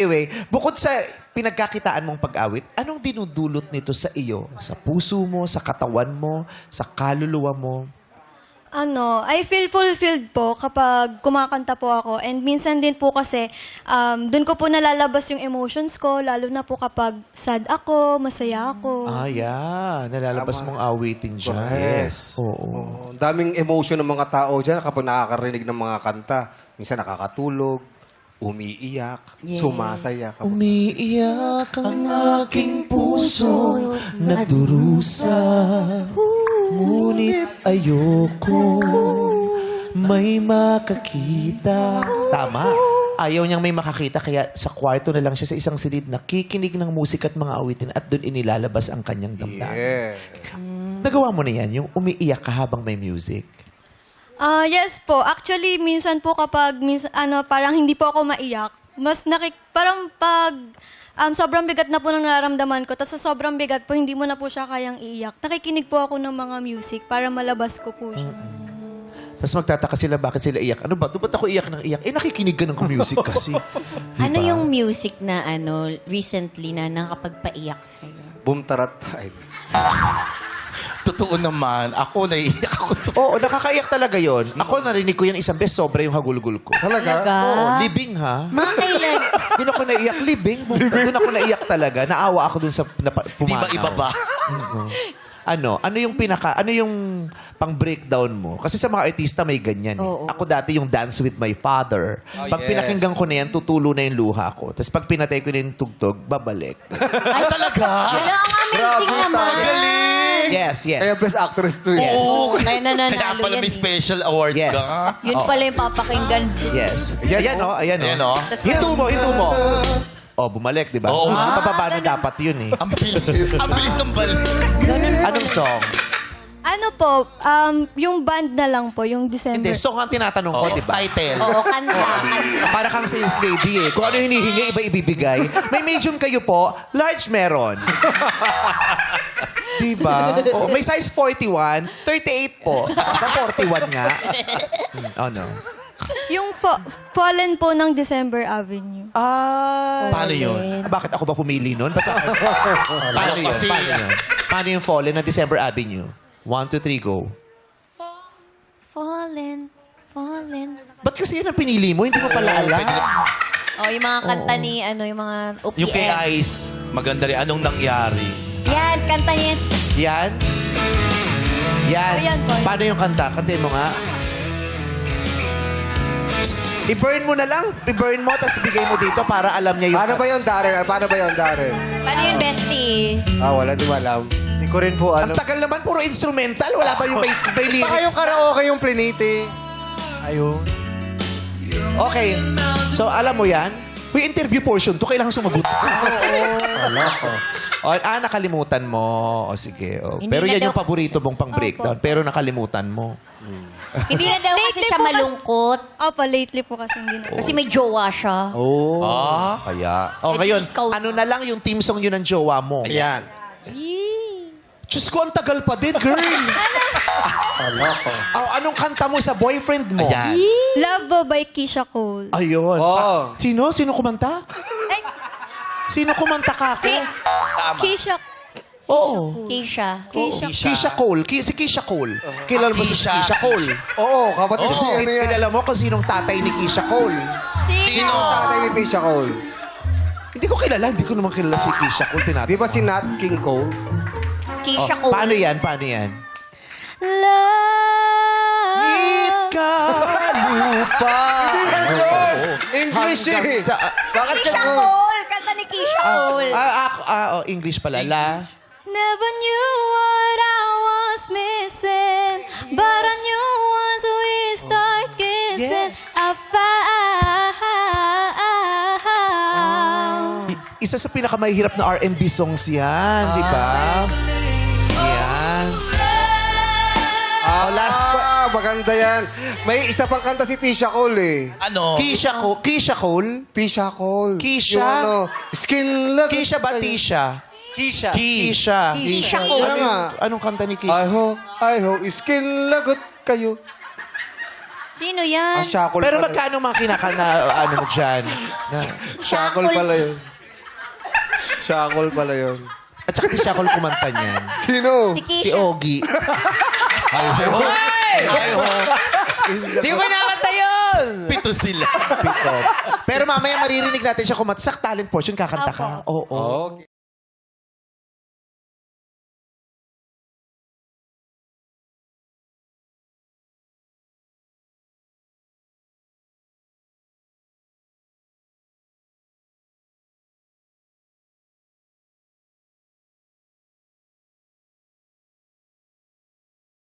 Anyway, bukod sa pinagkakitaan mong pag-awit, anong dinudulot nito sa iyo? Sa puso mo, sa katawan mo, sa kaluluwa mo? I feel fulfilled po kapag kumakanta po ako. And minsan din po kasi, doon ko po nalalabas yung emotions ko, lalo na po kapag sad ako, masaya ako. Yeah. Nalalabas mong awitin dyan. Yes. Oo. Daming emotion ng mga tao dyan kapag nakakarinig ng mga kanta. Minsan nakakatulog, umiiyak, sumasaya. Umiiyak ang aking puso, nagdurusa. Ngunit ayoko may makakita. Tama. Ayaw niyang may makakita, kaya sa kwarto na lang siya sa isang silid, nakikinig ng musika at mga awitin at doon inilalabas ang kanyang damdamin. Yeah. Nagawa mo na yan, yung umiiyak ka habang may music. Yes po. Actually, minsan po kapag parang hindi po ako maiyak, parang pag sobrang bigat na po ng nararamdaman ko, tapos sa sobrang bigat po, hindi mo na po siya kayang iiyak. Nakikinig po ako ng mga music para malabas ko po siya. Tapos magtataka sila bakit sila iyak. Ano ba? Ba't ako iyak ng iyak? Nakikinig ka ng music kasi. Diba? Ano yung music na recently na nakapagpaiyak sa'yo? Boom tarat time. Totoo naman. Ako, naiiyak ako. Oo, nakakaiyak talaga yon. Ako narinig ko yan isang beses, sobra yung hagulgul ko. Talaga? Oo, libing ha. Mga kailan? Doon ako naiyak, libing. Doon ako naiyak talaga. Naawa ako doon sa Di pumanaw. ba iba ba? Ano yung pang-breakdown mo? Kasi sa mga artista may ganyan. Oo. Ako dati yung Dance with My Father. Pag yes. pinakinggan ko na yan, tutulo na yung luha ko. Tapos pag pinatay ko na yung tugtog, babalik. Ay, talaga? Ano ang amazing naman? Yes. Kaya best actress to eh. Oo. Kaya nananalo Kaya pala yan may eh. special award Yes. ka. Yun pala yung papakinggan. Yes. Ayan o. Ayan, oh. Hinto mo. Oh, bumalik, di ba? Oo nga. Pababa na dapat yun eh. Ang bilis. Ang bilis ng balik. Anong song? Yung band na lang po, yung December. Hindi, song ang tinatanong ko, Oo, di ba? title. Oo, kanta. Para kang sales lady eh. Kung ano hinihingi, iba ibibigay. May medium kayo po, large meron. Diba? Oh, may size 41, 38 po. Na 41 nga. Ano? Yung Fallen po ng December Avenue. Paano yun? Bakit ako ba pumili nun? Paano yun? Kasi- Paano yung Fallen na December Avenue? 1, 2, 3, go. Fallen. Ba't kasi yun ang pinili mo? Hindi mo pala alam. Yung mga kanta ni, yung mga OPM. Yung kay Ice, maganda rin. Anong nangyari? Yan, kanta niya. Yan. Yan. Oh, yan po. Paano yung kanta? Kantiin mo nga. I-burn mo na lang. I-burn mo, tapos bigay mo dito para alam niya yung... Paano ba yun, Darren? Paano ba yun, Darren? Paano yung bestie? Wala, di mo alam. Hindi ko rin po Ang tagal naman, puro instrumental. Wala ba yung may Baka lyrics? yung karaoke yung pliniti. Ayun. Okay. So, alam mo yan? Uy, interview portion to. Kailangan sumagot. Nakalimutan mo. O, sige. O. Hindi Pero na yan yung daw- paborito mong pang-breakdown. Pero nakalimutan mo. Hindi na daw kasi Lately siya po kasi- malungkot. Opo, lately po kasi hindi na. Kasi may jowa siya. Kaya. O, ngayon, ikaw- ano na lang yung team song yun ng jowa mo? Ayan. Diyos ko, ang tagal pa din, girl. Anong kanta mo sa boyfriend mo? Ayan. Love by Keisha Cole. Ayun. Oh. Sino? Sino kumanta? Ay, Sino kumanta ka ako? Keisha. Oo. Keisha. Keisha Cole. Si Keisha Cole. Kilala mo si Keisha. Keisha Cole? Oo, kapatid si ano yan. Kilala mo kung sinong tatay ni Keisha Cole? Sino? Tatay ni Tisha Cole. Hindi ko kilala. Hindi ko naman kilala si Keisha Cole. Di ba si Nat King Cole? Keisha Cole. Paano yan? Paano yan? Love. Ikalupa. English eh. Bakit ka Keisha Cole! Kanta ni Keisha Cole. English pala. La. Never knew what I was missing, but I knew once we start kissing, Yes. I found. Isa sa pinakamahirap na R&B songs yan. Di ba? Yan. Last maganda yan. May isa pang kanta si Tisha Cole eh. Ano? Keisha Cole. Keisha Cole? Tisha Cole. Keisha? Yung ano, skin love. Keisha ba Tisha? Keisha. Keisha. Keisha Cole. Ano nga? Anong kanta ni Keisha? I hope, skin lagot kayo. Sino yan? Shackle Pero pala. magkano mga kinakana ano mo dyan? Shackle pala yun. Shackle pala yun. At saka di siya ako kumanta niyan. Sino? Si Keisha. Si Ogie. Di ko nakanta yun! Pito sila. Pero mamaya maririnig natin siya kumanta. Sa talent portion, kakanta ka. Oo. Okay.